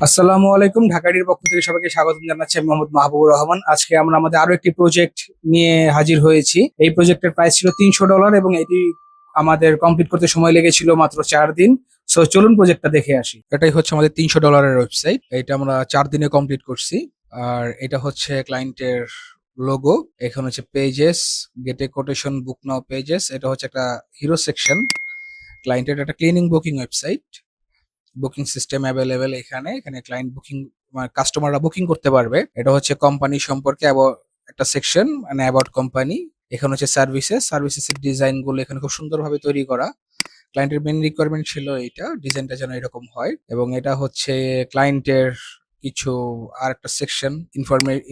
আসসালামু আলাইকুম। ঢাকাডির পক্ষ থেকে সবাইকে স্বাগতম জানাচ্ছি। আমি মোহাম্মদ মাহবুবুর রহমান। আজকে আমরা আমাদের আরো একটি প্রজেক্ট নিয়ে হাজির হয়েছি। এই প্রজেক্টের প্রাইস ছিল $300 এবং এটি আমাদের কমপ্লিট করতে সময় লেগেছিল মাত্র 4 দিন। সো চলুন প্রজেক্টটা দেখে আসি। এটাই হচ্ছে আমাদের $300 ওয়েবসাইট। এটা আমরা 4 দিনে কমপ্লিট করছি। আর এটা হচ্ছে ক্লায়েন্টের লোগো। এখানে হচ্ছে পেজেস, গেটে কোটেশন, বুক নাও পেজেস। এটা হচ্ছে একটা হিরো সেকশন। ক্লায়েন্টের একটা cleaning booking website. Booking system available এখানে এখানে ক্লায়েন্ট বুকিং কাস্টমাররা বুকিং করতে পারবে। এটা হচ্ছে কোম্পানি সম্পর্কে একটা সেকশন, মানে অ্যাবাউট কোম্পানি। এখানে হচ্ছে সার্ভিসেস এর ডিজাইন গুলো এখানে খুব সুন্দরভাবে তৈরি করা। ক্লায়েন্টের মেন রিকোয়ারমেন্ট ছিল এইটা, ডিজাইনটা যেন এরকম হয়। এবং এটা হচ্ছে ক্লায়েন্টের কিছু আর একটা সেকশন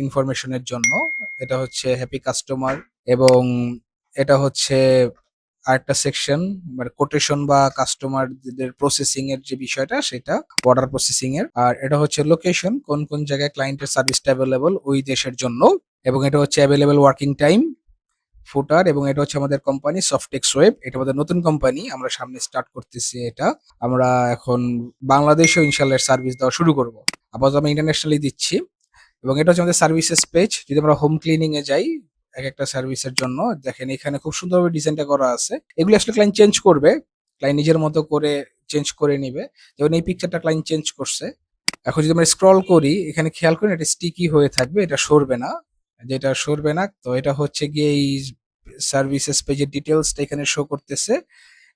ইনফরমেশনের জন্য। এটা হচ্ছে হ্যাপি কাস্টমার। এবং এটা হচ্ছে আরেকটা সেকশন, মানে কোটেশন বা কাস্টমারদের প্রসেসিং এর যে বিষয়টা, সেটা অর্ডার প্রসেসিং এর। আর এটা হচ্ছে লোকেশন, কোন কোন জায়গায় ক্লায়েন্টের সার্ভিসটা অ্যাভেলেবল ওই দেশের জন্য। এবং এটা হচ্ছে অ্যাভেলেবল ওয়ার্কিং টাইম, ফুটার। এবং এটা হচ্ছে আমাদের কোম্পানি সফটেক্স ওয়েব। এটা আমাদের নতুন কোম্পানি, আমরা সামনে স্টার্ট করতেছি। এটা আমরা এখন বাংলাদেশেও ইনশাল্লাহ সার্ভিস দেওয়া শুরু করব। আপাতত আমি ইন্টারন্যাশনালি দিচ্ছি। এবং এটা হচ্ছে আমাদের সার্ভিসেস পেজ। যদি আমরা হোম ক্লিনিং এ যাই, এক একটা সার্ভিসের জন্য দেখেন এখানে খুব সুন্দরভাবে ডিজাইনটা করা আছে। এগুলো আসলে ক্লায়েন্ট চেঞ্জ করবে, ক্লায়েন্ট নিজের মতো করে চেঞ্জ করে নিবে। যেমন এই পিকচারটা ক্লায়েন্ট চেঞ্জ করছে। এখন যদি আমরা স্ক্রল করি, এখানে খেয়াল করেন এটা স্টিকি হয়ে থাকবে, এটা সরবে না। যেটা সরবে না, তো এটা হচ্ছে গিয়ে এই সার্ভিসেস পেজের ডিটেলসটা এখানে শো করতেছে।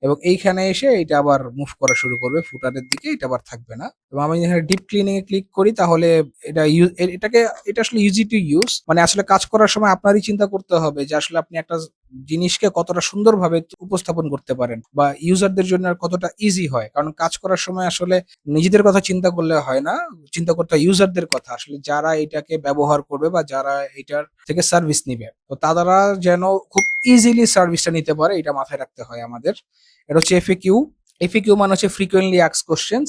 এবং এইখানে এসে এটা আবার মুভ করা শুরু করবে ফুটারের দিকে, এটা আবার থাকবে না। এবং আমি এখানে ডিপ ক্লিনিং এ ক্লিক করি, তাহলে এটা আসলে ইজি টু ইউজ। মানে আসলে কাজ করার সময় আপনারই চিন্তা করতে হবে যে আসলে আপনি একটা জিনিসকে কতটা সুন্দরভাবে উপস্থাপন করতে পারেন, বা ইউজারদের জন্য আর কতটা ইজি হয়। কারণ কাজ করার সময় আসলে নিজেদের কথা চিন্তা করলে হয় না, চিন্তা করতে হয় ইউজারদের কথা, আসলে যারা এটাকে ব্যবহার করবে বা যারা এটার থেকে সার্ভিস নিবে। তো তারা যেন খুব ইজিলি সার্ভিসটা নিতে পারে, এটা মাথায় রাখতে হয় আমাদের। এটা হচ্ছে এফএকিউ। এফএকিউ মানে হচ্ছে ফ্রিকোয়েন্টলি আস্কড কোশ্চেন্স।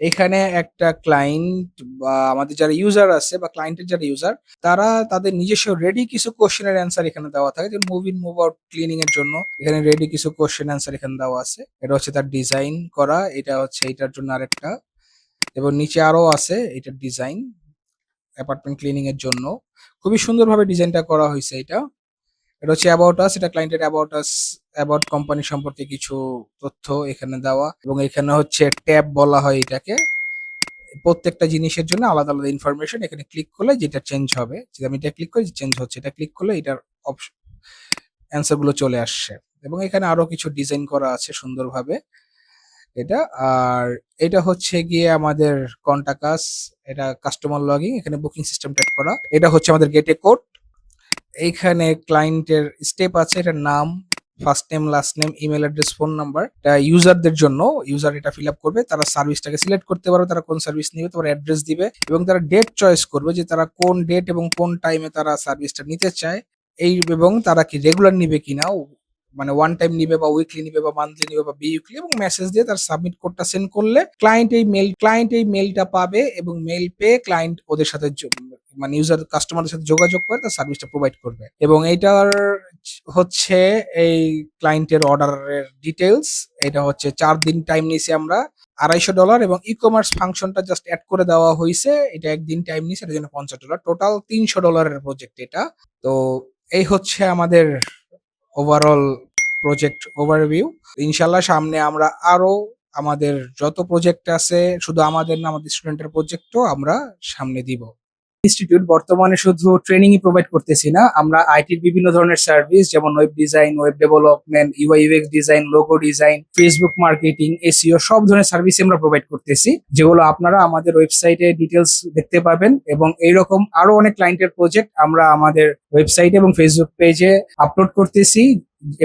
এখানে একটা ক্লায়েন্ট বা আমাদের যারা ইউজার আছে বা ক্লায়েন্টের যারা ইউজার, তারা তাদের নিজস্ব রেডি কিছু কোশ্চেনের অ্যান্সার এখানে দেওয়া থাকে। যেমন move in move out cleaning এর জন্য এখানে রেডি কিছু কোশ্চেন অ্যান্সার এখানে দেওয়া আছে। এটা হচ্ছে তার ডিজাইন করা, এটা হচ্ছে এটার জন্য আরেকটা। এবং নিচে আরো আছে এটার ডিজাইন অ্যাপার্টমেন্ট ক্লিনিং এর জন্য। খুবই সুন্দরভাবে ডিজাইনটা করা হয়েছে। এটা এটা হচ্ছে অ্যাবাউট আস। এটা ক্লায়েন্টের অ্যাবাউট আস, অ্যাবাউট কোম্পানি সম্পর্কে কিছু তথ্য এখানে দেওয়া। এবং এখানে হচ্ছে ট্যাব বলা হয় এটাকে। প্রত্যেকটা জিনিসের জন্য আলাদা আলাদা ইনফরমেশন। এখানে ক্লিক করলে যেটা চেঞ্জ হবে, যদি আমি এটা ক্লিক করি চেঞ্জ হচ্ছে, এটা ক্লিক করলে এটার অ্যান্সার গুলো চলে আসছে। এবং এখানে আরো কিছু ডিজাইন করা আছে সুন্দরভাবে এটা। আর এটা হচ্ছে গিয়ে আমাদের কন্টাকাস, এটা কাস্টমার লগইন, এখানে বুকিং সিস্টেম টাইপ করা। এটা হচ্ছে আমাদের গেটে কোড। এইখানে ক্লায়েন্টের স্টেপ আছে, এটার নাম, first name, last name, email address, phone number. এটা ইউজারদের জন্য, ইউজার এটা ফিল আপ করবে, তারা সার্ভিসটাকে সিলেক্ট করতে পারবে, তারা কোন সার্ভিস নিবে, তারপর অ্যাড্রেস দিবে। এবং তারা ডেট চয়েস করবে যে তারা কোন ডেট এবং কোন টাইমে তারা সার্ভিসটা নিতে চায়। এবং তারা কি রেগুলার নিবে কিনা, মানে ওয়ান টাইম নিবে বা উইকলি নিবে বা মান্থলি নিবে বা উইকলি। এবং মেসেজ দিয়ে তার সাবমিট কোডটা সেন্ড করলে ক্লায়েন্ট এই মেলটা পাবে। এবং মেল পেয়ে ক্লায়েন্ট ওদের সাথে মানে ইউজার কাস্টমারের সাথে যোগাযোগ করে তার সার্ভিসটা প্রোভাইড করবে। এবং এইটার হচ্ছে এই ক্লায়েন্টের অর্ডারের ডিটেলস। এটা হচ্ছে 4 দিন টাইম নিয়েছি আমরা, $250। এবং ই কমার্স ফাংশনটা জাস্ট অ্যাড করে দেওয়া হয়েছে, এটা একদিন টাইম নিয়েছে, এটার জন্য $50। টোটাল $300 প্রজেক্ট এটা। তো এই হচ্ছে আমাদের ওভারঅল প্রজেক্ট ওভারভিউ। ইনশাল্লাহ সামনে আমরা আরো আমাদের যত প্রজেক্ট আছে, শুধু আমাদের না, আমাদের স্টুডেন্টের প্রজেক্টও আমরা সামনে দিব। ইনস্টিটিউট বর্তমানে শুধু ট্রেনিংই প্রোভাইড করতেছি না, আমরা আইটির বিভিন্ন ধরনের সার্ভিস, যেমন web design, web development, UI UX design, logo design, Facebook marketing, SEO, সব ধরনের সার্ভিস আমরা প্রোভাইড করতেছি, যেগুলো আপনারা আমাদের ওয়েবসাইটে ডিটেলস দেখতে পাবেন। এবং এইরকম আরো অনেক ক্লায়েন্টের প্রজেক্ট আমরা আমাদের ওয়েবসাইটে এবং ফেসবুক পেজে আপলোড করতেছি।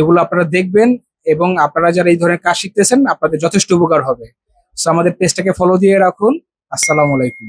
এগুলো আপনারা দেখবেন, এবং আপনারা যারা এই ধরনের কাজ শিখতেছেন আপনাদের যথেষ্ট উপকার হবে। সো আমাদের পেজটাকে ফলো দিয়ে রাখুন। আসসালামু আলাইকুম।